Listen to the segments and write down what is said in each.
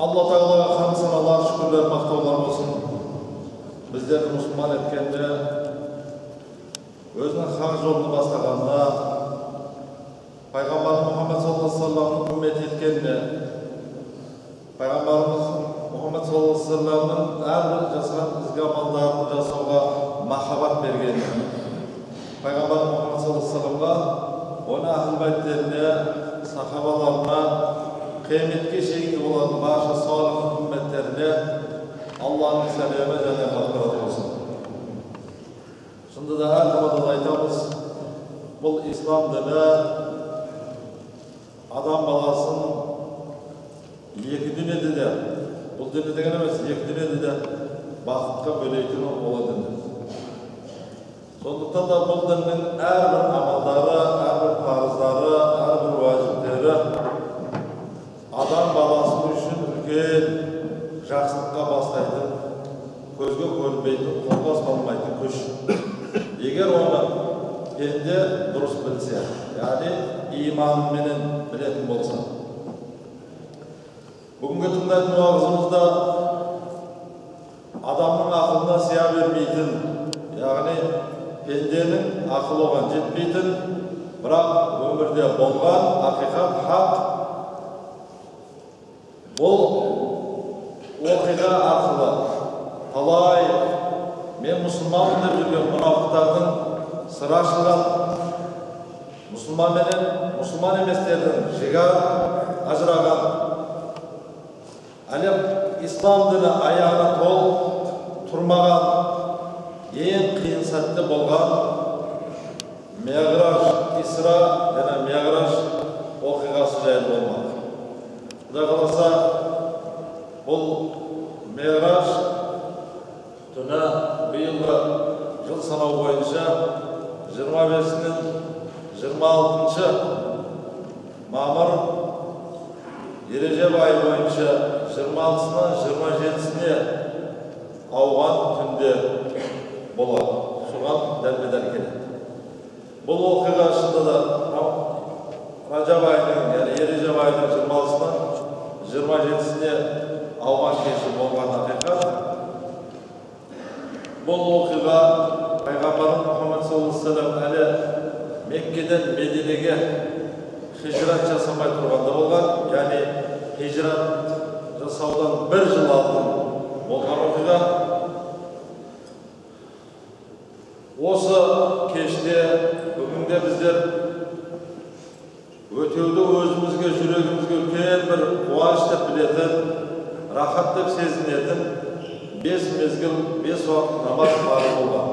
Allah Teala'ya hamd sanalar, şükürler, maqtovlar olsun. Bizleri Müslüman etkende, özünün hak yolunu bastaganda, Peygamber Muhammed sallallahu aleyhi ve sellem'in ümmet etkende, Peygamberimiz Muhammed sallallahu aleyhi ve sellem'in her bir jasagan izgi amallarını jasauga mahabat bergen. Peygamber Muhammed sallallahu aleyhi ve sellem'ga, ona ahl baytlerine, sahabalarına, kıymetli şeyi olan başa salih ümmetlerine Allah'ın selamı ve rahmeti olsun. Şimdi de her zaman aytamiz, bu İslam dini adam balasının iki dünyada da, bu dünyada degan emas, iki dünyada da baxtga böleytini oladı. Sonuçta da bu dinin her bir amaldары, her bir farzları, her bir vacipleri adam balası üçün үлкен жақсылыққа бастайтын, көзге көрінбейтін, қолға ұсталмайтын күш. Егер оны пенде дұрыс білсе, яғни иманменен білетін болса. Бүгінгі тыңдайтын уағызымызда адамның ақылына сия бермейтін, яғни пенденің ақылы оған жетпейтін, бірақ өмірде болған ақиқат, хақ, бұл оқиға арқылы талай мен мұсылманмын деп жүрген мұнафықтардың сыры ашылған, мұсылман еместердің жігі ажыраған, әлем ислам діні аяғына толық тұрмаған, ең қиын сәтте болған Меғраж, Исра және Меғраж оқиғасы жайлы болмақ. Құдай қаласа, бұл Меғраж түні биылғы жыл санау бойынша 25-нен 26-шы мамыр, Ережеп айы бойынша 26-сынан 27-сіне ауған түнде болады. Соған дәлме-дәл келеді. Бұл оқиға шынында да Ражаб айының, яғни Ережеп айының 26-сынан 27-сіне ауған кеші болған ақиқат. Бұл оқиға Пайғамбарымыз Мұхаммед саллаллаху алейхи ва саллям әлі Меккеден Мединеге хижрат жасамай тұрғанда болған, яғни хижрат жасаудан 1 жыл алдын болған оқиға. Осы кеште бүгінде біздер өтеуді өзімізге, жүрегімізге үлкен бір қуаныш деп білетін, рахат деп сезінетін 5 мезгіл, 5 уақыт намаз парыз болған.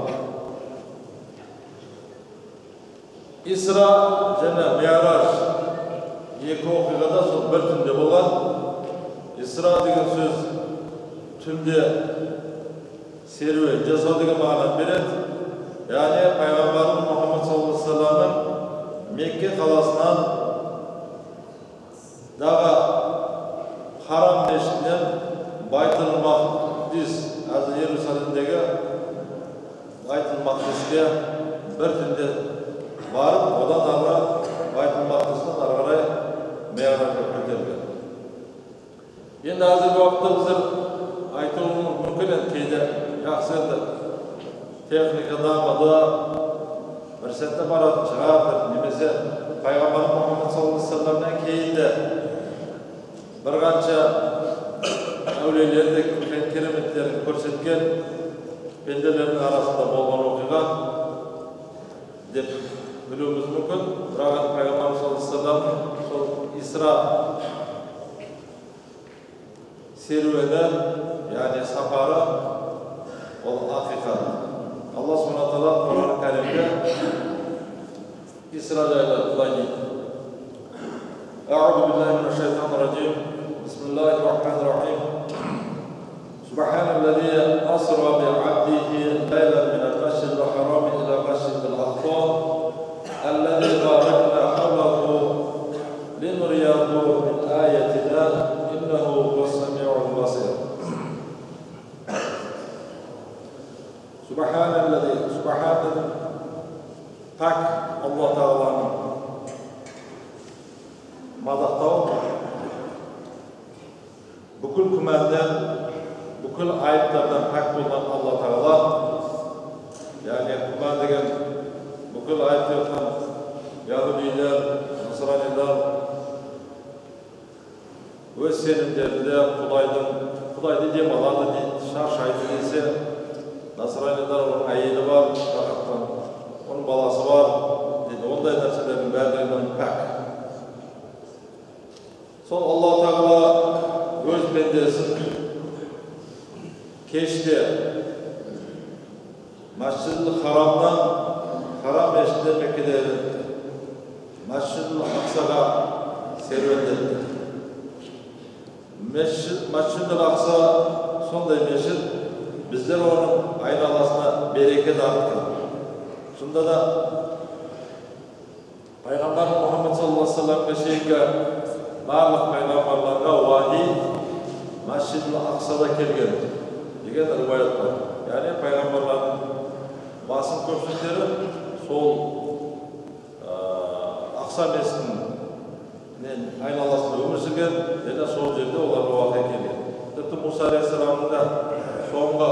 Исра және Меғраж екі оқиғада сол бір түнде болған. Исра деген сөз түнде серуен жасау деген мағына береді. Яғни Пайғамбарымыз Мұхаммед саллаллаху алейхи ва саллямның Мекке қаласынан дағы Харам мешітінен Байтул Мақдис, әзір Иерусалимдегі Байтул Мақдиске бір түнде барып, одан ары Байтул Мақдистен ары қарай Меғражға көтерілген. Енді әзіргі уақытта біздер айтуымыз мүмкін енді кейде жақсы енді техника дамыды, бір сәтте баратын шығар, немесе Пайғамбар Мұхаммед саллаллаху алейхи ва саллямнан кейін де бір қанша әулиелерді кереметтерін көрсеткен пенделердің арасында болған оқиға деп білуіміз мүмкін. Бірақ Пайғамбар саллаллаху алейхи ва саллям сол Исра серуені, яғни сапары, ол ақиқат. Allah subhanahu wa ta'ala Kur'an-ı Kerim'de İsra jayda былай дейді. A'udhu billahi minash-shaytanir-rajim. Bismillahir-rahmanir-rahim. Subhanallazi asra bi'abdihi laylan minal-masjidil haram ila al-masjidil aqsa alladhi barakna hawlahu linuriyahu min ayatina innahu huwas-sami'ul basir. Subhanallah, pak Allah Teala'nın madahtau бүкіл күмәннен, бүкіл айыптардан пәк болған Алла Тағала, яғни күмән деген бүкіл айып жатқан яһудилер, насранилар өз сенімдерінде Құдайды демалады дейді, шаршайды десе, насранилар оның әйелі бар, оның баласы бар дейді, ондай нәрселердің бәрінен пәк. Сол Алла Тағала өз пендесін кеште Масжид-ул Харамнан, Харам мешітіне Меккедегі Масжид-ул Ақсаға серуендетті. Масжид-ул Ақса сондай мешіт, біздер оның айналасына береке дарытқан. Шында да Пайғамбар Мұхаммед саллаллаху алейхи ва салламға шейінгі барлық пайғамбарларға уахи Масжид-ул Ақсада келген деген риуаят бар. Яғни пайғамбарлардың басым көпшіліктері сол Ақса мешітінің айналасында өмір сүрген, және сол жерде оларға уахи келген. Тіпті Мұса алейхиссаламның да соңғы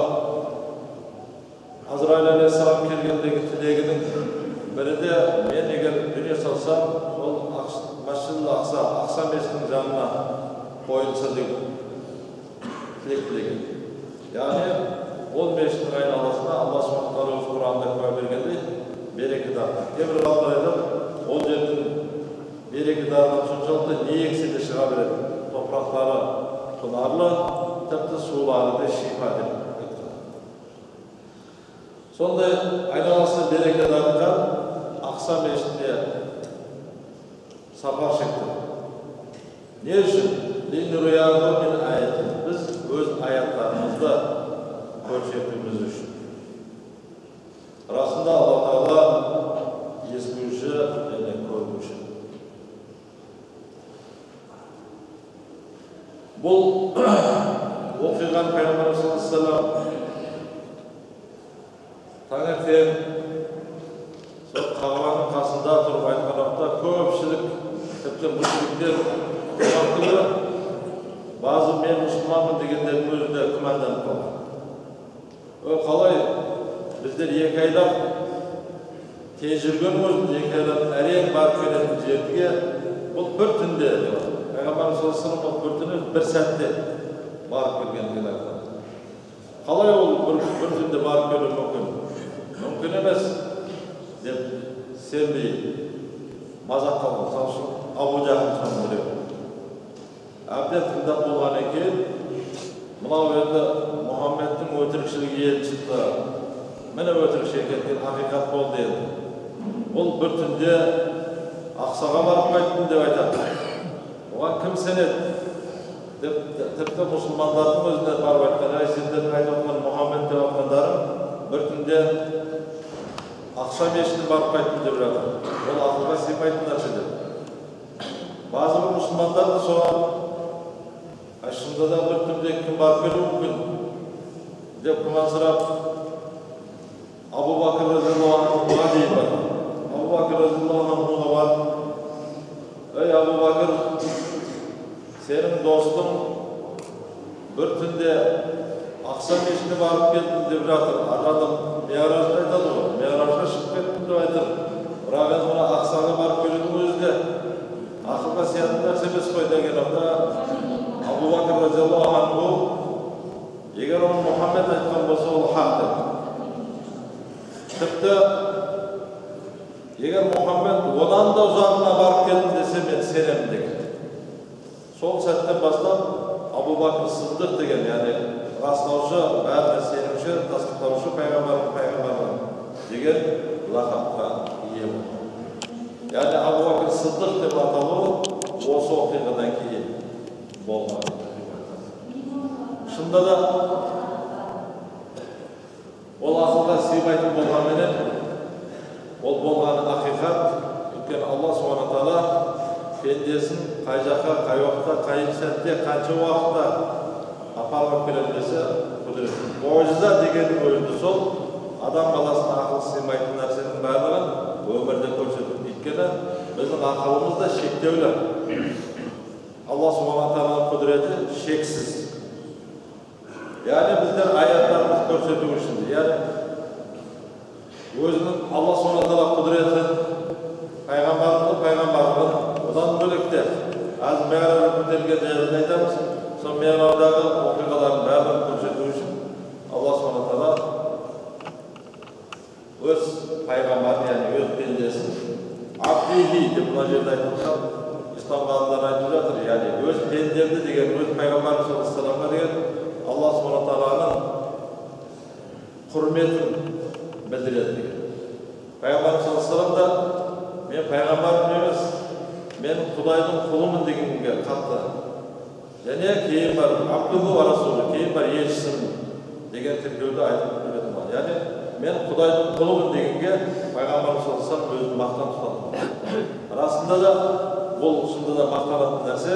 Азраил алейхиссалам келгендегі тілегінің бірі де, мен егер дүние салсам, сол Масжид-ул Ақса мешітінің жанына қойылса деген тілек тілеген. Яғни ол мешіттің айналасына Алла Субхану ва Тағала өз Құранында куә бергендей береке дарытқан. Кейбір ғалымдар айтады, ол жердің береке дарыған соншалықты не ексе де шыға береді. Топырақтары құнарлы, тіпті сулары да шипа деп айтқан. Сондай айналасына береке дарытқан Ақса мешітіне сапар шекті. Не үшін? Біз өз аяттарымызды көрсетуіміз үшін. Расында Алла Тағала естуші және көруші. Бұл оқиған Пайғамбар саллаллаху алейхи ва саллям таңертең Қағбаның қасында тұрып айтқан уақытта көпшілік, тіпті мүшриктер уақытында базы мен мұсылманмын дегендердің өзінде күмәнданып қалған. Қалай біздер екі айлап тез жүрген өзінде, екі айлап әрең барып келетін жерге бұл бір түнде деп. Пайғамбар саллаллаху алейхи ва саллям бұл бір түні бір сәтте барып келгендігін айтқан. Қалай ол бір түнде барып келу мүмкін? Мүмкін емес деп сенбей мазақ қалған. Мысалы үшін Абу Жахл соны біреу. Әбден тыңдап болған екен, мынау енді Мұхаммедтің өтірікшілігі ел шықты. Міне өтірікші екен, ақиқат болды енді. Ол бір түнде Ақсаға барып қайттым деп айтады. Оған кім сенеді? Тіпті мұсылмандардың өзіне барып айтқан, ай сендердің айтып отқан Мұхаммед деп отқандарың бір түнде Ақса мешітіне барып қайттым деп жатыр. Ол ақылға сыймайтын нәрсе деп. Базы бір мұсылмандар да соған шында да бір түнде кім барып келуі мүмкін деп күмәнсірап Абу Бакр разияллаху анхуға дейін бар. Абу Бакр разияллаху анхуға барып, ей Абу Бакр, сенің достың бір түнде Ақса мешітіне барып келдім деп жатыр. Адам Миъражды айтады ғой, Миъражға шығып кеттім деп айтыр. Бірақ енді мына Ақсаға барып келудің өзі де ақылға сиятын нәрсе емес қой деген Абу Бакр разияллаху анху, егер оны Мұхаммед айтқан болса, ол хақ деп. Тіпті егер Мұхаммед одан да ұзағына барып келдім десе, мен сенемін деген. Сол сәттен бастап Абу Бакр Сыддық деген, яғни растаушы, бәріне сенімші, тасдиқтаушы пайғамбардың деген лақапқа ие болды. Яғни Абу Бакр Сыддық деп аталуы осы оқиғадан кейін болған. Шында да ол ақылға сыймайтын болғанменен, ол болған ақиқат, өйткені Алла Субхану ва Тағала пендесін қай жаққа, қай уақытта, қай сәтте, қанша уақытта апарып келеді десе, мұғжиза дегеннің өзі сол адам баласына ақыл сыймайтын нәрсенің барлығын өмірде көрсетеді. Өйткені біздің ақылымыз да шектеулі. Алла Субхану ва Тағаланың құдіреті шексіз. Yani bizler ayetlerimiz көрсету үшін, yani өзінің Алла Subhanahu құдіретін, пайғамбарлығын, одан бөлекте аз меғрабы көтерілген жерінде айтамыз, сол меғрабдағы оқиғалардың бәрін көрсету үшін Алла Subhanahu өз пайғамбарын, яғни өз пендесін абдихи деп мына жерде айтылған, ислам ғалымдары айтып жатыр, яғни өз пендемді деген, өз пайғамбарымыз саллаллаху алейхи вассаламға деген Алла Subhanahu құрметін білдіреді деген. Пайғамбарымыз саллаллаху алейхи вассалам да мен пайғамбарым емес, мен Құдайдың құлымын дегенге қатты. Және кейін бар абдуху ва расулу, кейін бар елшісімін деген тіркеуді айтып береді. Яғни мен Құдайдың құлымын дегенге пайғамбарымыз саллаллаху алейхи вассалам өзін мақтан тұтады. Расында да бұл шынында да мақтанатын нәрсе,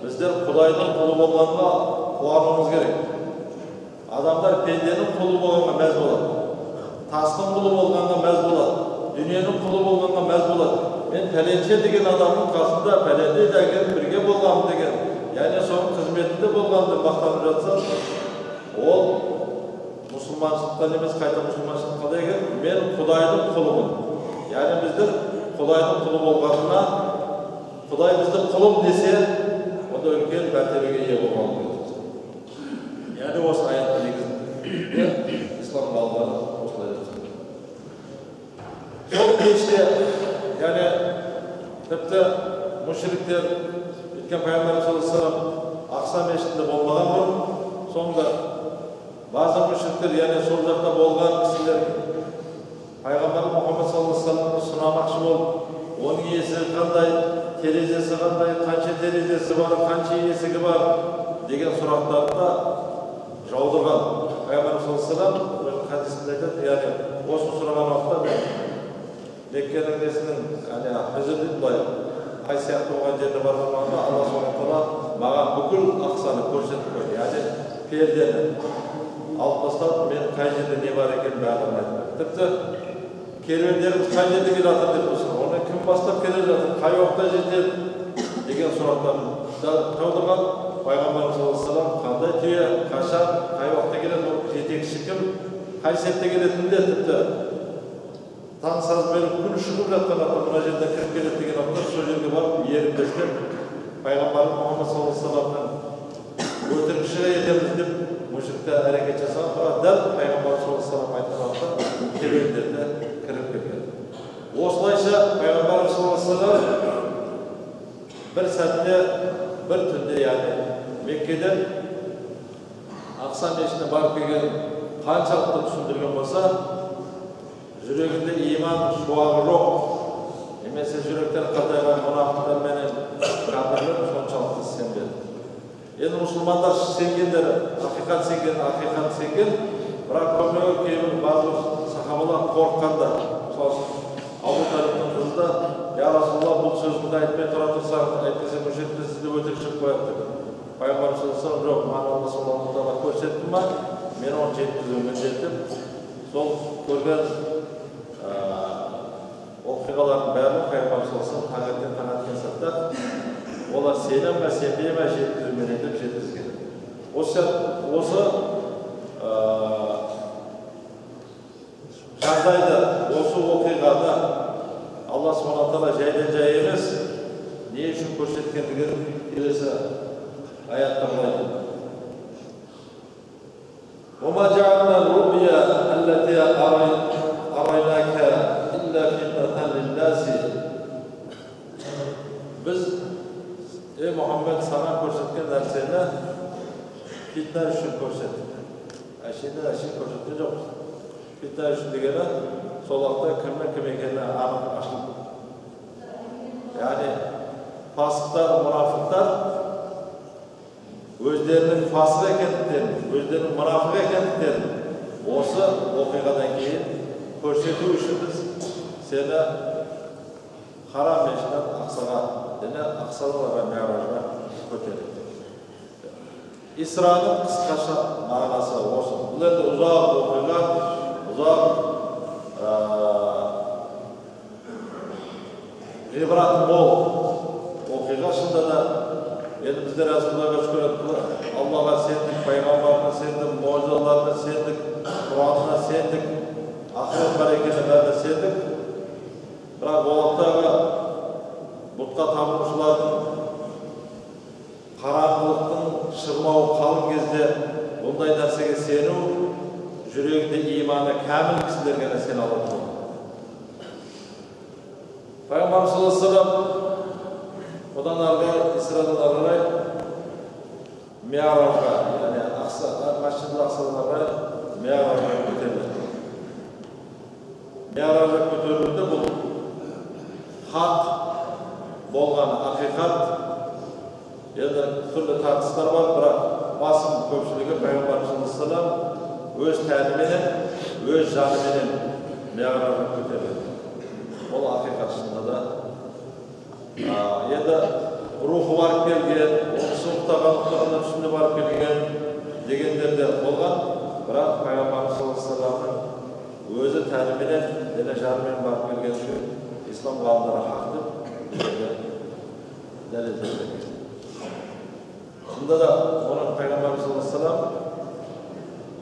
біздер Құдайдың құлы болғанға қуануымыз керек. Адамдар пенденің құлы болғанға мәз болады. Тастың құлы болғанға мәз болады. Дүниенің құлы болғанға мәз болады. Мен пәленше деген адамның қасында пәленде деген бірге болғанмын деген, яғни соның қызметінде болғанды мақтанып жатса, ол мұсылманшылықтан емес, қайта мұсылманшылыққа деген мен Құдайдың құлымын. Яғни біздер Құдайдың құлы болғанына, Құдай бізді құлым десе, онда үлкен мәртебеге ие болғанымыз керек. Яғни осы аяттың негізінде ислам ғалымдары осылай жазады. Сол кеште, яғни тіпті мүшриктер өткен пайғамбарымыз саллаллаху алейхи вассалам Ақса мешітінде болмаған бұрын, соңында базы мүшриктер, яғни сол жақта болған кісілер пайғамбар Мұхаммед саллаллаху алейхи вассаламды сынамақшы болып, оның есігі қандай, терезесі қандай, қанша терезесі бар, қанша есігі бар деген сұрақтарды жаудырған. Пайғамбарымыз саллаллаху алейхи вассалам өзінің хадисінде айтады, яғни осыны сұраған уақытта мен Меккенің несінің, Хижр дейді былай, ай сияқты болған жерде барған уақытта Алла Subhanahu маған бүкіл Ақсаны көрсетіп қойды. Яғни пердені алып тастап, мен қай жерде не бар екенін бәрін айтты. Тіпті керуендеріміз қай жерде келе жатыр деп тұрсын, оны кім бастап келе жатыр, қай уақытта жетеді деген сұрақтарын жаудырған. Пайғамбарымыз саллаллаху алейхи вассалам қандай түйе, қашан, қай уақытта келеді, жетекші кім, қай сәтте келетінін де тіпті таң саз беріп күн шығып жатқан уақытта мына жерде кіріп келеді деген уақытта сол жерге барып ерінбестен пайғамбарымыз Мұхаммед саллаллаху алейхи вассаламның өтірікші етеміз деп мүшриктер әрекет жасаған, бірақ дәл пайғамбарымыз саллаллаху алейхи вассалам айтқан уақытта керуендеріне кіріп келген. Осылайша пайғамбарымыз саллаллаху алейхи вассалам бір сәтте, бір түнде, яғни Меккеден Ақса мешітіне барып келген қаншалықты түсіндірген болса, жүрегінде иман шуағы жоқ, немесе жүректер қатайған мұнафықтар менен кәпірлер соншалықты сенбеді. Енді мұсылмандар сенгендер, ақиқат сенген, бірақ көмегі кейбір базы сахабалар қорыққандар. Сосын Абу Талибтің қызы да, я Расулаллах, бұл сөзіңді айтпай тұра тұрсаңыз, әйтпесе мүшетті сізді өтірік шығып қояды деп. Пайғамбар саллаллаху алейхи вассалам жоқ, маған Алла Subhanahu көрсетті ма, мен оны жеткізуім міндет деп, сол көрген оқиғалардың бәрін пайғамбар саллаллаху алейхи вассалам таңертең таң атқан сәтте олар сенем бе сенбей ме жеткізумен деп жеткізген. Осы жағдайды, осы оқиғаны Алла Subhanahu жайдан жай емес, не үшін көрсеткендігін келесі аятта былай айтады. وَمَا جَعَلْنَا الرُّؤْيَا الَّتِي أَرَيْنَاكَ إِلَّا فِتْنَةً لِلنَّاسِ. Biz Muhammed sana көрсеткен нәрсені фитна үшін көрсеттік. Әшейін көрсеткен жоқпыз. Фитна үшін дегені сол уақытта кімнің кім екені анық ашылды. Яғни фасықтар, мұнафықтар өздерінің фасық екендіктерін, өздерінің мұнафық екендіктерін осы оқиғадан кейін көрсету үшін біз сені Харам мешітінен Ақсаға, және Ақсаға Миъражға көтердік. Исраның қысқаша мағынасы осы. Бұл енді ұзақ оқиға, ұзақ ғибраты мол оқиға. Шынында да енді біздер Расулаллахқа шүкір Аллаға сендік, пайғамбарына сендік, кезде бұндай нәрсеге сену, жүрегінде иманы кәміл кісілер ғана сене алады. Пайғамбар саллаллаху алейхи ва саллям одан арғы Исрадан қарай Миъражға, яғни Масжид-ул Ақсадан қарай Миъражға көтерілді. Миъражға көтерілді, бұл хақ болған ақиқат. Енді түрлі тартыстар бар, бірақ басым көпшілігі Пайғамбар саллаллаху алейхи ва саллям өз тәлімімен, өз жаныменен Миъражға көтерілді. Ол ақиқат шынында да. Енді рухы барып келген, оқысы ұқтағандықтарынан үстінде барып келген дегендер де болған, бірақ Пайғамбар саллаллаху алейхи ва салламның өзі тәлімімен, және жарымен барып келген үшін ислам ғалымдары хақ деп дәлелдеді. Шынында да оның Пайғамбар саллаллаху алейхи ва саллам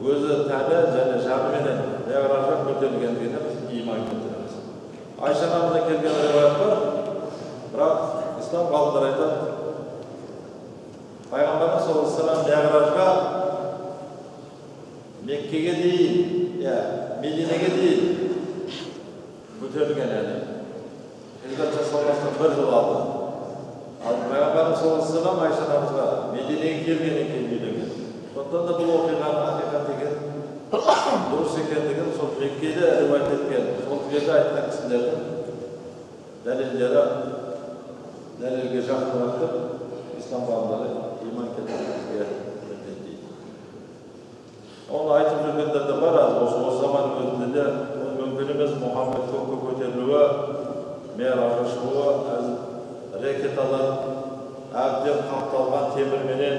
өзі тәлі және жарыменен Миъражға көтерілгендігіне иман келтіреміз. Айша анамыздан келген риуаят бар, бірақ ислам ғалымдары айтады, Пайғамбарымыз саллаллаху алейхи ва саллям Миъражға Меккеге дейін, Мединеге дейін көтерілген әлі. Хижрат жасалғаннан 1 жыл алды. Ал Пайғамбарымыз саллаллаху алейхи ва саллям Айша анамызға Мединеге келгеннен кейін үйленген. Сондықтан да бұл оқиғаның ақиқат деген дұрыс екендігін сол Меккеде риуаят еткен, сол жерде айтқан кісілердің дәлелдері дәлелге жақындатып, ислам ғалымдары иман келтіргенге міндеттейді. Оны айтып жүргендер де бар, осы заманның өзінде де мүмкін емес Мұхаммед көкке көтерілуі, Миъражға шығуы, ракеталар әбден қапталған темірменен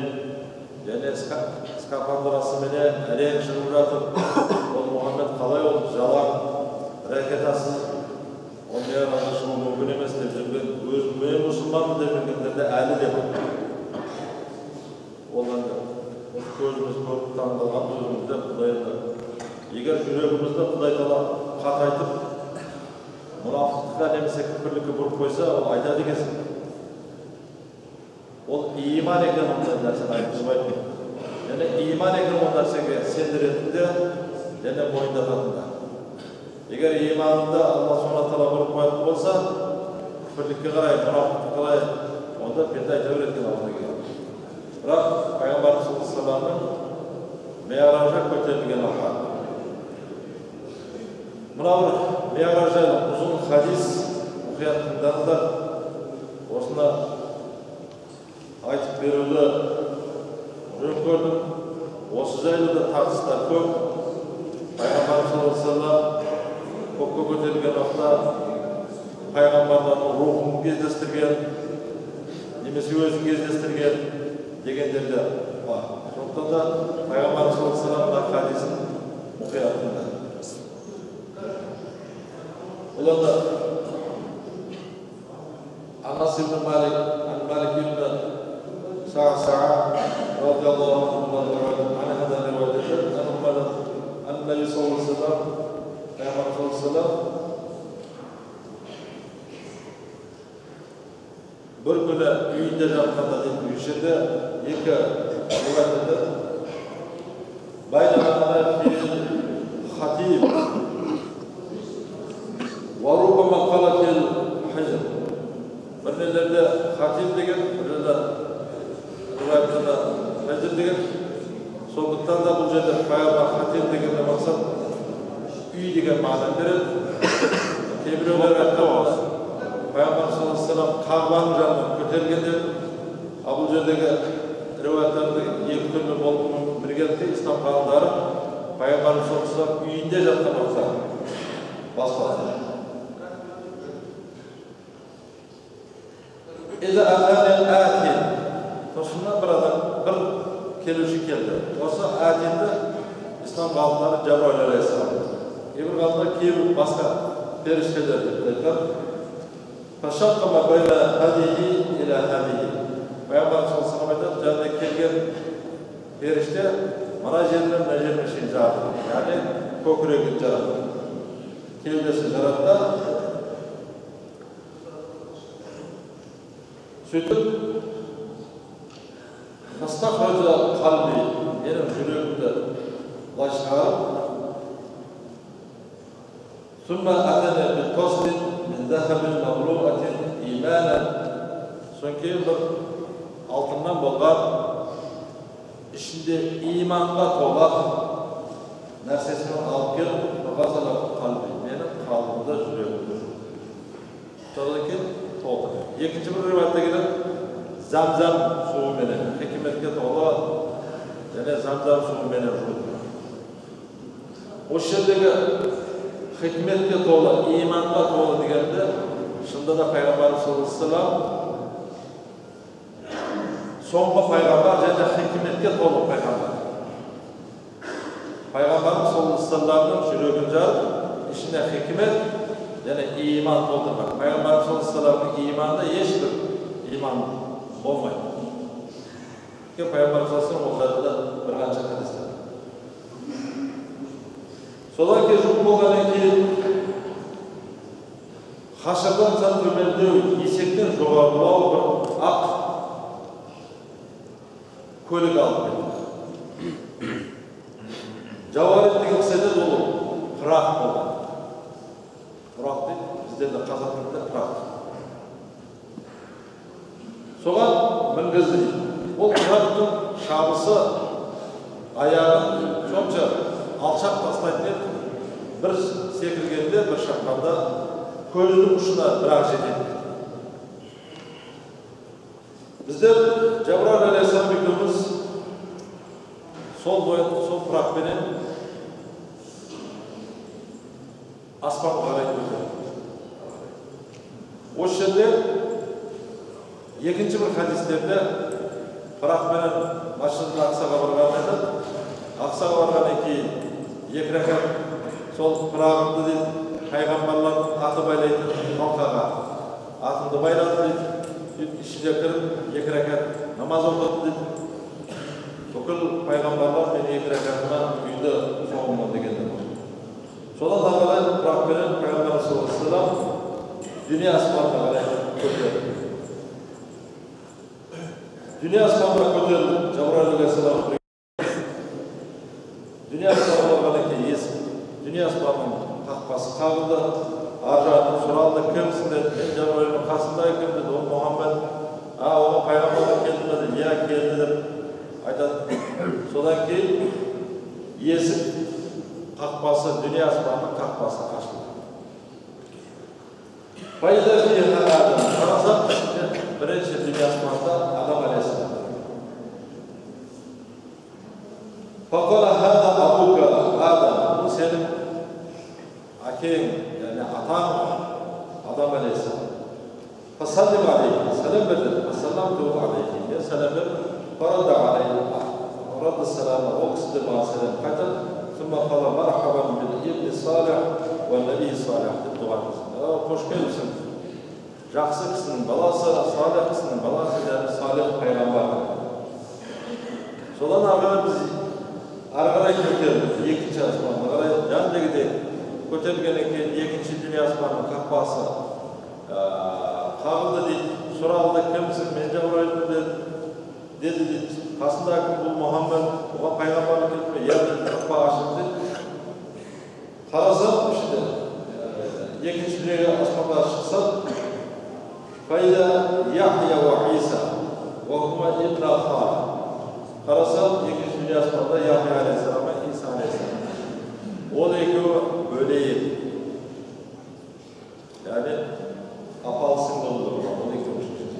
және скафандрасыменен әрең шығып жатыр. Ол Мұхаммед қалай ол жалаң ракетасыз ол Миъражға шығу мүмкін емес деп жүрген, мен мұсылманмын деп жүргендер де әлі де бар. Одан да көзіміз көріп таңдалған өзімізде Құдайда. Егер жүрегімізді Құдай Тағала қатайтып, мұнафықтыққа немесе күпірлікке бұрып қойса, ол айтады екенсің. Ол иман екен ондай нәрсені айтқызбайды. Және иман екен ол нәрсеге сендіретінде, және мойындататында. Егер иманында Алла Субхана Тағала бұрып қоятын болса, күпірлікке қарай, мұнафықтыққа қарай, онда пенде айта беретін алдына келеді. Бірақ Пайғамбар саллаллаху алейхи ва салламның Миъражға көтерілген ақиқат. Мына бір Миъраж жайлы ұзын хадис мұқият тыңдаңыздар. Осыны айтып беруді жөн көрдім. Осы жайлы да тартыстар көп. Пайғамбар саллаллаху алейхи ва саллам көкке көтерілген уақытта пайғамбарлардың рухын кездестірген, немесе өзін кездестірген дегендерде бар. Сондықтан да Пайғамбар саллаллаху алейхи ва саллам хадисін мұқият тыңдаңыздар. Оларда Анас ибн Малик, Малик ибн Са'са'a радиаллаху анхудан риуаят етеді. Наби саллаллаху алейхи ва саллям, Пайғамбар саллаллаху алейхи ва саллям бір күні үйінде жатқанда дейді, үйшеде екі риуаят етеді. Байнама фил хатиб وَرُبَّمَا قَالَتِ الْحَجْرِ. Бірлерде хатиб деген, бірлерде риуаятында хажр деген. Сондықтан да бұл жерде Пайғамбар хатиб дегенде мақсат үй деген мағына береді. Кейбіреулер айтқан Пайғамбар саллаллаху алейхи ва саллям Қағбаның жанынан көтерілгенде, ал бұл жердегі риуаяттарды екі түрлі болып біргелікте ислам ғалымдары Пайғамбар саллаллаху алейхи ва саллям үйінде жатқан уақытта басталды. Eza atani atin. Tosunda bir adam, bir keluvchi keldi. O'sha atinni islom g'alvlari Jabroil alayhissalom. Ibn g'alvlar keyin boshqa ferishtalar deb aytgan. Fashaqqa ma bayna hadihi ila hadihi. Payg'ambar sollallohu alayhi vasallam jannatga kelgan ferishta mana yerdan najerni shinjadi. Ya'ni ko'kragi jaradi. Kevdasi jaradda сөйтіп, «Фастахраджа қалби» benim yüreğimde başlayıp ثم أتنا بالقصد من ذهب مغلوءة إيمانا so'ng keyin bir oltindan bo'lgan ishinde iymonga to'la narsasini olib kelib g'azala qalbi meni qalbimda yuragimda so'ndan keyin to'ldi. Ikkinchi bir rivoyatda kelib zamzam suvi bilan hikmatga to'la yana zamzam suvi bilan yurdi. O'sha yerdagi hikmatga to'la, iymonga to'la deganda shunda da payg'ambarimiz sollallohu alayhi vasallam so'nggi payg'ambar yana hikmatga to'la payg'ambar. Payg'ambarimiz sollallohu alayhi vasallamning yuragida ishine hikmat yana iymon to'ldirgan. Payg'ambarimiz sollallohu alayhi vasallamning iymonida hech bir iymon bo'lmaydi. Ki payg'ambarimiz sollallohu alayhi vasallam bir qancha hadislar. So'dan keyin bo'lgandan keyin haşırdan sen tömendeu, yiyecekten жоғарылау bir ақ көлік алып келді. Жауарет деген кісіде дolu пырақ болған. Пырақ дейді, біздерде қазақ тілінде пырақ. Соған мінгізді. Ол пырақтың шабысы аяғын сонша алшақ тастайтын еді. Bir секіргенде, bir шаққанда көздің ұшына бірақ жетеді. Біздер Жабраил алейхиссалам екеуміз сол пырақпенен аспанға қарай көтерілдік. Осы жерде екінші бір хадистерде пырақпенен Машрик Ақсаға барған еді. Ақсаға барғаннан кейін екі рәкат сол пырағымды дейді Peygamberlerin atı baylaydı halkaga. Atımda bayladı dedi. İşine kırıp iki rekat namaz okudu dedi. Okul peygamberler beni iki rekatına uydu soğumma degende. Sonra dağılan Rabbi'nin Peygamber sallallahu aleyhi ve sellem dünya asmanına kadar götürdü. Dünya asmanına götürdü. Cebrail aleyhisselam dünya asmanına kadar ki yes. Dünya asmanına Takpası kağıdı, arjağını soraldı, kimsin dedi, ben Cebrail'in kasındayken dedi, o Muhammed, ona peygamberden geldi dedi, ya geldi dedi, aytadı. Sodan ki, yesi takpası, dünya asmanının takpası karşıladı. Fayda fiha Adam, karasam birinci dünya asmanında Adam aleyhisselam. Fakala hada abuka Adam, bu senin Akin, yani atan Adam aleyhisselam. Fasallim aleyhi, selam verdim. Fasallamtu aleyhi, ya selam verdim. Farada aleyhi, radda selamı, o kısıdı bana selam kaydı. Sonra kala merhaban bil ibni salih ve nebi salih dedi duvarımız. Hoş gelmişsin. Жақсы kısının balası, salih kısının balası, yani salih peygamber. Solan ağabey biz argara kötürdük. İkinci asmanı, argara can değil. Көтерілгеннен кейін екінші дүние аспанның қақпасы қағылды дейді. Сұралды, кімсің? Мен Жабраилмін деді. Дейді, қасында кім бұл Мұхаммед? Оған пайғамбарлық етіп, ерді қақпа ашылды деді. Қарасам, ішінде екінші дүние аспанға шықса, Файда Яхия ва Иса ва хума ибн Хара. Қарасам, екінші дүние аспанда Яхия алейхиссалам мен Иса алейхиссалам. Ол екеуі böleyim. Yani apalsın olur. Onu konuşacağız.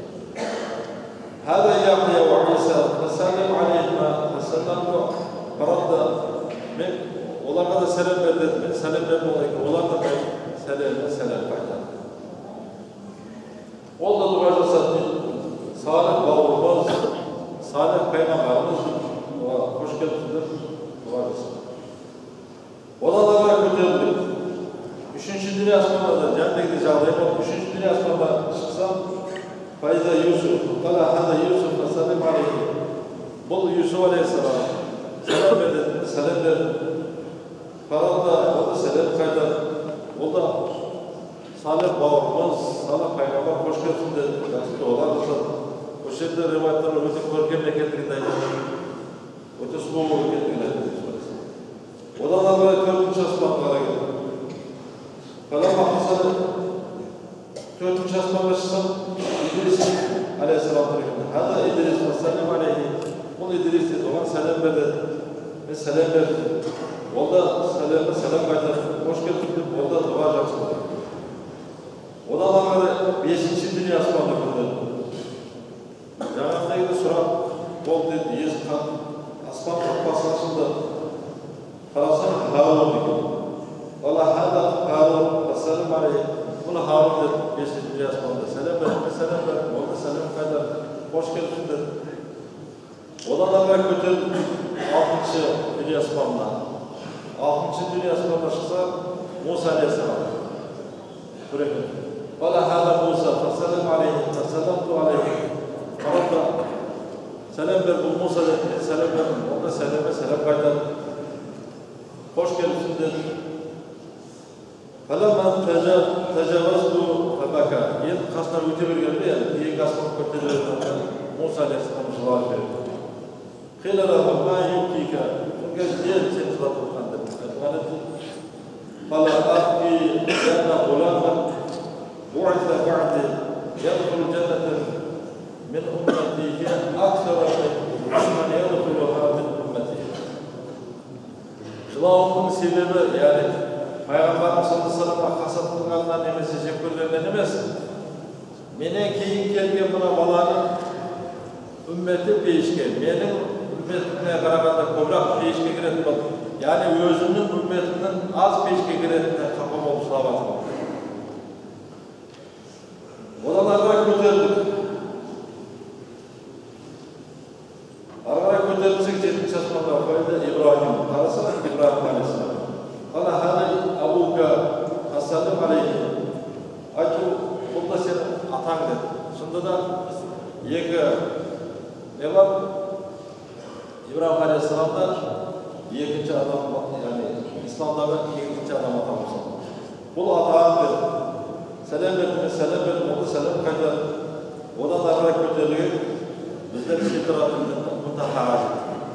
Hada Yahya ve İsa fesallim aleyhima fesallamtu faradda men onlara da selam verdim. Ben selam verdim onlar da selam verdi. O da dua жасады. Salih bavurumuz, salih peygamberimiz hoş geldiniz. Dua жасады. Odalara götürdük. Üçüncü dünya asmanında, cennetlikte çağlayıp, üçüncü dünya asmanında çıksam, Faiza Yusuf, kala hada Yusuf ve sallim aleyhi. Bul Yusuf aleyhisselam, selam verdim, selam verdim. Farada, o da selam kaydı. O da salih bağırmaz, salih peygamber hoş geldin dedi. Yaxşı olarsa, o şeyde rivayetler ötüp görkemle getirdiğinde өте сұлу болып кеткен айтты. Одан ары төртінші аспанға қарай кетті. Төртінші аспанға шықсам, Идрис алейхиссалам тұр екен. Хаза Идрис вассалам алейхи. Ол Идрис деді, оған сәлем берді. Мен сәлем бердім. Ол да сәлемді сәлем қайтарды. Қош келдің деп, ол да дұға жақсы болды. Одан ары бесінші дүние аспанды көтерді. Жаңағыдай сұрақ болды деді, есік аспан қақпасы ашылды. Қарасам Харун екен. Ола хада Харун вассалам алейхи. Бұл Харун деді, бесінші дүние аспанды. Сәлем берді, сәлем берді. Ол да сәлем қайтарды. Қош келдің деді. Одан ары көтерді алтыншы дүние аспанына. Алтыншы дүние аспанына шықса, Муса алейхиссалам тұр екен. Ола хада Муса вассалам алейхи. Вассаламту алейхи. Қарапта сәлем бер, бұл Муса деді, сәлем бердім. Ол да сәлем қайтарды. Қош келіпсің деді. Фаламман тажавазту фабака. Енді қасына өте бергенде, ең аспан көтерілген Муса алейхиссалам жылап жіберді. Қила лаху ма юбкика. Сонда жел сен жылап отырған деп айтқан еді. Фала абки жанна ғуламан буъиса баъди ядхулу джаннатан min ummatihi aksara mimmen yadkhuluha min ummatihi. Жылауымның себебі, яғни пайғамбарымыз саллаллаху алейхи қасат қылғаннан немесе жек көргеннен емес, менен кейін келген мына баланың үмметі пейішке, менің үмметіне қарағанда көбірек пейішке кіретін болды. Яғни өзімнің үмметімнің аз пейішке кіретініне қапа болып жылап жатырмын. Одан ары көтерілдік. Көтерілсек жетінші аспанға қойды Ибрахим. Қараса Ибрахим алейхиссалам. Ана хана абука ассалам алейхи. Айту, бұл да сенің атаң деді. Сонда да екі не бар? Ибрахим алейхиссаламда екінші адам, яғни исламдағы екінші адам атамыз. Бұл атаң деді. Сәлем бердім, сәлем бердім, ол да сәлем қайтарды. Одан ары көтерілген біздер ситратымды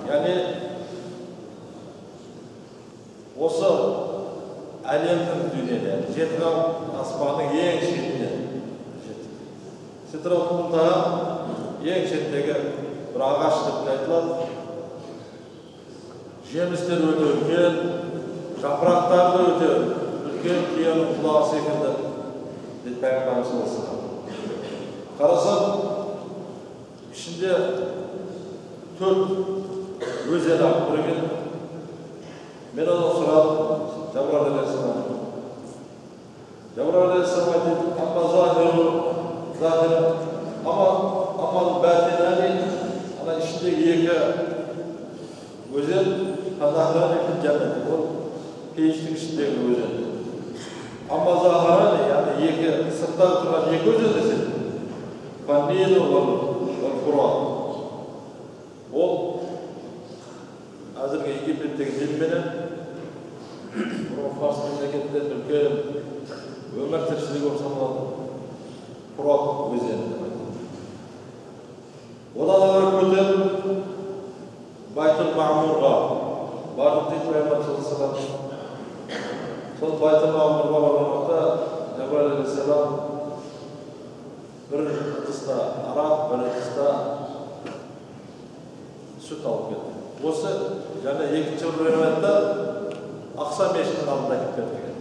яғни осы әлемнің дүниеде жеткен аспанның ең шетіне жетті. Ситратымда ең шеттегі бір ағаш деп айтылады. Жемістер өте үлкен, жапырақтары өте үлкен, түйенің құлағы секілді деп пайғамбарымыз саллаллаху. Қарасам, ішінде төрт өзен ағып тұр екен. Мен оны сұрадым, Жабраил алейхиссалам. Жабраил алейхиссалам айтты, амма бәтинәни, ана ішіндегі екі өзен, қазахрани жәннат, ол пейіштің ішіндегі өзен. Амма захарани, яғни екі сырттағы тұрған екі өзен деседі. Фаннилу ол Фурат. Ол әзірге Египеттегі Нилменен Фарс мемлекетінде үлкен өмір тіршілігі болып саналады. Фурат өзені. Одан ары көтеріп Байтул Маъмурға бардық дейді Пайғамбар саллаллаху алейхи ва саллям. Сол Байтул Маъмурға барған уақытта Жабраил алейхиссалам бір ыдыста арақ, бір ыдыста сүт алып кетті. Осы және екінші риwayatта Ақса мешітінің алдында кетіп кетті.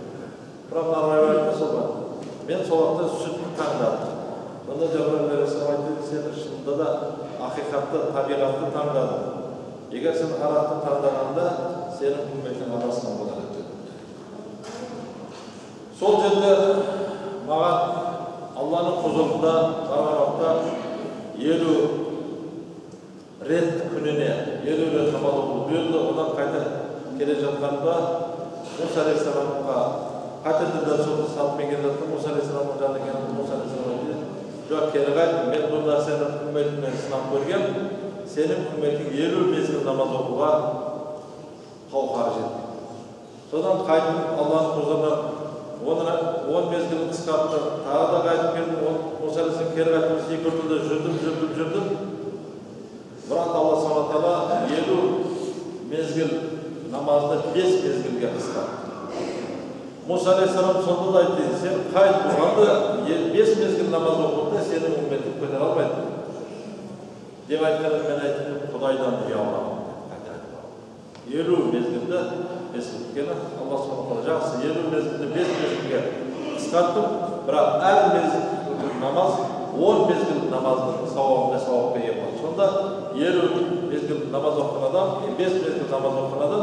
Бірақ мына риwayatта сол бар. Мен сол уақытта сүтті таңдадым. Онда Жабраил алейхиссалам айтты, сен шынында да ақиқатты, табиғатты таңдадың. Егер сен арақты таңдағанда, сенің үмметің арасынан болады деді. Сол жерде маған Алланың құзырында барған уақытта 50 рет күніне 50 рет намаз оқуды бұйырды. Одан қайта келе жатқанда Муса алейхиссаламға қайтадан соны салып мен келе жаттым. Муса алейхиссаламның жанына келіп, Муса алейхиссалам айтты, жоқ, кері қайт, мен бұл нәрсені үмметіммен сынап көргем, сенің үмметің 50 мезгіл намаз оқуға қауқары жетті. Содан қайтып Алланың құзырына 10 мезгілін қысқартты, тағы да қайтып келдім, Муса алейхиссалам кері қайтып секірді, жүрдім. Бірақ Алла субхана тағала 50 mezgil namazda 5 mezgilga qisqartdi. Musa alayhissalom sonda da aytdi, sen qayt bo'lganda 5 mezgil namoz o'qida seni ummating ko'tara olmaydi. deb aytganda men aytdim, Xudoydan uyalaman. 50 mezgilda eslekeni Alloh subhanahu va taolo yaxshi 50 mezgilda 5 mezgilga qisqartib, biroq har mezgil namoz 10 mezgil namozning savobga ega bo'ladi. Shunda 50 mezgil namoz o'qigan odam, 5 mezgil namoz o'qigan odam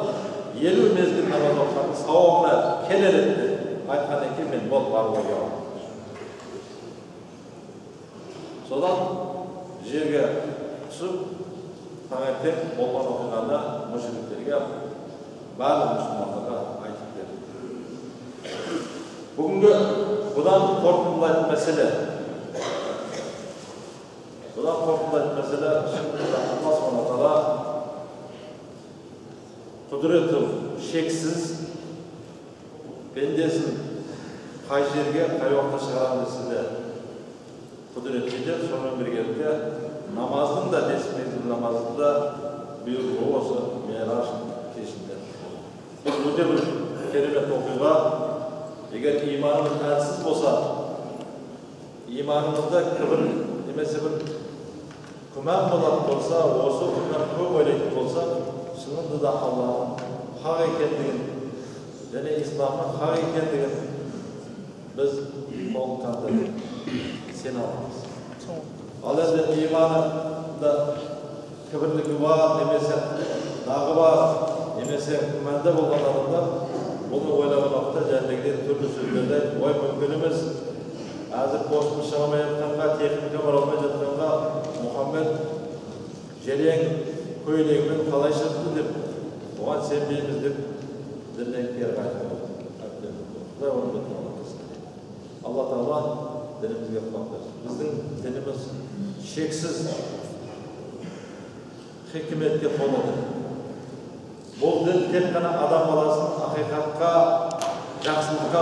50 mezgil namoz o'qigan savoblar kelar edi. Aytgandan keyin men bol barvoga oldim. So'dan yerga tushib, tangakten bo'lgan o'qiganda mushriklarga, ba'zi musulmonlarga aytib berdi. Bugungi budan qo'rqinlaydigan masala. Budan qo'rqinlaydigan masala Alloh subhanahu va taolo qudrati cheksiz bendesini qay yerga, qay vaqtda chiqaramiz sizda qudratlidir. Shundan birgalikda namazning da desmezgil namazida buyruq olsa Me'raj kechida. Bu o'ta bir keramat o'qiga. Agar iymonimiz halsiz bo'lsa, iymonimizda kibr demasa bir kuman bo'ladigan bo'lsa, o'zi undan ko'p o'ylaydigan bo'lsa, shunda da Allohning haq ekanligini, ya'ni islomning haq ekanligini biz to'liqqanda sen olamiz. Alloh iymonida kibrligi bor demasa, dag'i bor demasa, kumanda bo'lgan odamlar bunu o'ylagan vaqtda jannatga turli so'zlarda voy mumkinimiz hozir kosmos chiqamayotganga, texnika borolmayotganga Muhammad jarang ko'ylagini qalay chiqdi deb o'g'an senmaymiz deb dindan keri qaytdi. Alloh taolo dinimizga quloq bersin. Bizning dinimiz cheksiz hikmatga to'lidir. Bu din tek qana adam bolasini haqiqatga, yaxshilikka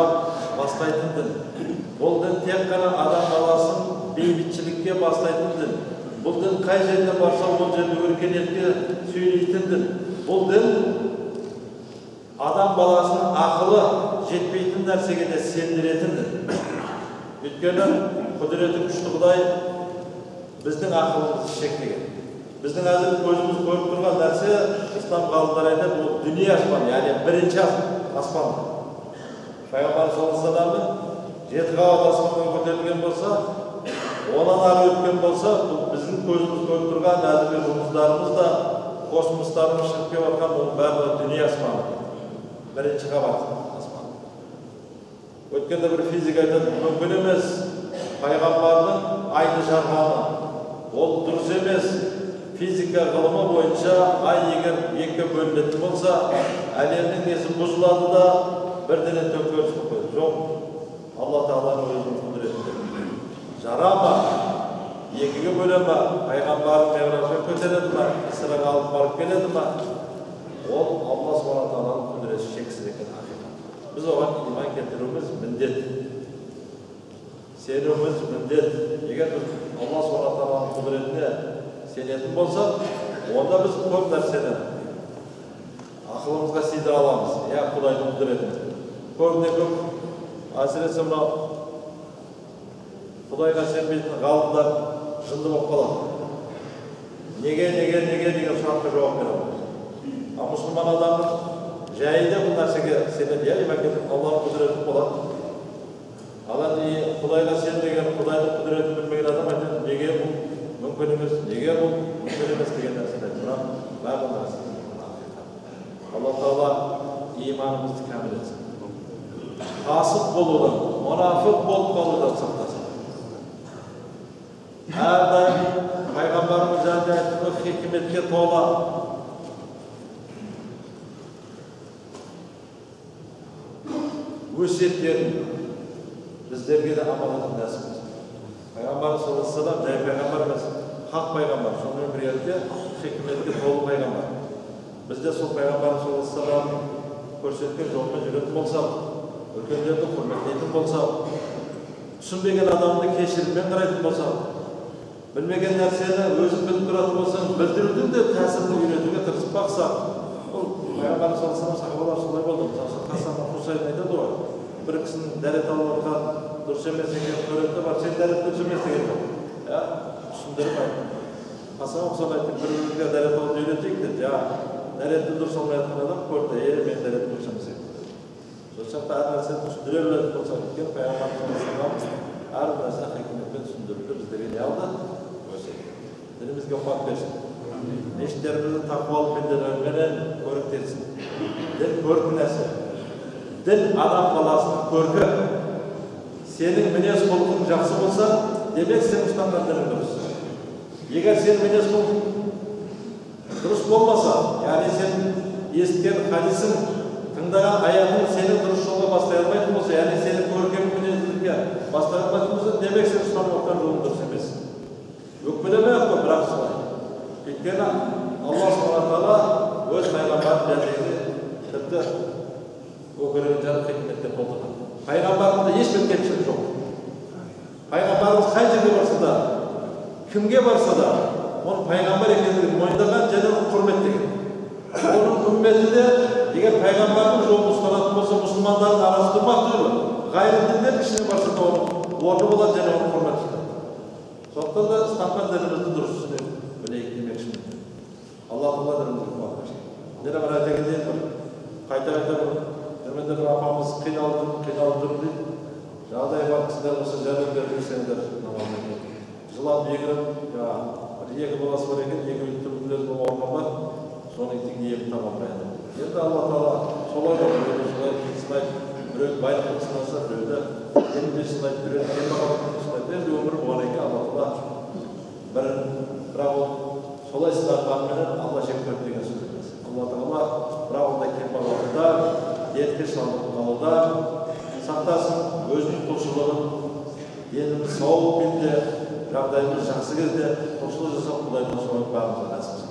bastaydigan din. Bu din tek qana adam bolasini beybitchilikka bastaydigan din. Bu din qay yerga borsa, o yerda o'rganishga suylaydigan din. Bu din adam bolasini aqli yetmaydigan narsaga da sendiradigan din. Өйткені құдіреті күшті Құдай біздің ақылымызды шектеген. Біздің әзір көзіміз көріп тұрған нәрсе ислам ғалымдары айтады, бұл дүние аспаны, яғни бірінші аспан. Пайғамбар саллаллаху алейхи вассаламның 7 қабат аспанға көтерілген болса, онан ары өткен болса, бұл біздің көзіміз көріп тұрған әзіргі жұлдыздарымыз да, космостарымыз шығып келіп жатқан бұл бәрі дүние аспаны. Бірінші қабат. Өткенде bir fizik айтады, мүмкін емес пайғамбардың айды жарғаны. Ол дұрыс емес. Физика ғылымы бойынша ай егер екіге бөлінетін болса, әлемнің несі бұзылады да бірден төңкеріс қойды. Жоқ. Алла Тағаланың өзінің құдіреті. Жарама, екіге бөлема, пайғамбардың Меғражға көтереді ме, Исраға алып барып келеді ме? Ол Алла Subhanahu wa Ta'аланың құдіреті шексіз екен. Biz oğan iman getirimiz mindet. Senimiz mindet. Eğer biz Allah subhanahu wa ta'ala'nın kudretine senetin bolsa, onda biz ko'p narsani aqlımızga siydir alamız. Ya Kuday'ın kudretini. Ko'p asiresi buna Kuday'a senmeydiğin g'alımlar jındı bo'lib qoladi. Nega degan so'roqqa javob beradi. Musulmon odamning Jayida bu narsaga senedi, ya iman kelib Allohning qudrati bo'ladi. Alloh Xudoyga sen degan Xudoyning qudratini bilmagan odam aytadi, nega bu mumkin emas, nega bu mumkin emas degan narsani aytadi. Ba'zi narsa. Alloh taolo iymonimizni kamol etsin. Fasik bo'luvdan, munofiq bo'lib qoluvdan saqlasin. Har doim payg'ambarimiz aytgan hikmatga to'la Ösiyetlerin bizlerge de amalatın nasip etsin. Peygamber sallallahu aleyhi ve sellem, jay peygamberimiz, hak peygamber, şunun bir yerde hikmetli dolu peygamber. Biz de sol peygamber sallallahu aleyhi ve sellem ko'rsatgan yo'lda yurib bo'lsak, o'lganlarni hurmatlaydigan bo'lsak, tushunmagan odamni kechirib qaraydigan bo'lsak, bilmagan narsani o'zi bilib turadigan bo'lsak, bildiruvdim deb ta'sirini o'rgatishga tirishib baqsak, o Пайғамбар саллаллаху алейхи сахабалар солай болды. Мысалы Хасан Хусайн айтады ғой, бір кісінің дәрет алып отқан дұрыс емес екенін көреді, бар сен дәрет дұрыс емес деген жоқ. Түсіндіріп айтты. Хасан Хусайн айтты, бір-бірімізге дәрет алып үйретейік деді. Дәретті дұрыс алмай жатқан адам көрді, мен дәрет дұрыс емес екен. Сол сияқты әр нәрсені түсіндіре білетін болсақ екен, Пайғамбар саллаллаху әр нәрсе хикметпен түсіндіруді біздерге не алды? Дінімізге қуат берсін. Мешіттерімізді тақуалы пенделерменен көріктенсін. Дін көркі нәрсе. Дін адам баласының көркі. Сенің мінез құлқың жақсы болса, демек сен ұстанған дінің дұрыс. Егер сен мінез құлқың дұрыс болмаса, яғни сен естіген хадисің, тыңдаған аятың сені дұрыс жолға бастай алмайтын болса, яғни сені көркем мінезділікке бастай алмайтын болса, демек сен ұстанып отқан жолың дұрыс емес. Өкпелемей-ақ қой, бірақ солай. Өйткені Алла субхана тағала өз пайғамбарын жәннетке тіпті көкірегін жарық хикметпен толтырған. Пайғамбарында ешбір кемшілік жоқ. Пайғамбарымыз қай жерге барса да, кімге барса да, оның пайғамбар екендігін мойындаған және оны құрметтеген. Оның үмметі де егер пайғамбардың жолын ұстанатын болса, мұсылмандардың арасы тұрмақ түгілі. Ғайыр діндер ішіне барса да оның орны болады және оны құрмет тұтады. Сондықтан да ұстанған дінімізді дұрыс түсініп білейік демекшімін. Алла Тағала дінімізге қуат берсін. Міне бір айта кетейін бір. Қайта-қайта бір жүрменде бір апамыз қиналып тұр дейді. Жағдай бар кісілер болса жәрдем берсеңдер намаздан кейін. Жылап егіліп, екі баласы бар екен, екі үлкен ауырған бар. Соның тек емін таба алмайды. Енді Алла Тағала солай да солай сынайды. Біреуді байлықпен сынаса, біреуді емінде сынайды, біреуді кембағалдықпен сынайды. Енді өмір болған екен Алла Тағала бірақ ол солай сынағанменен Алла жек көреді деген сөз емес. Алла Тағала бірақ ондай кембағалдықта, дертке шалдыққанында сақтасын, өзінің құлшылығын, деніміз сау кезде, жағдайымыз жақсы кезде құлшылық жасап Құдайдан сұрап барымызға нәсіп етсін.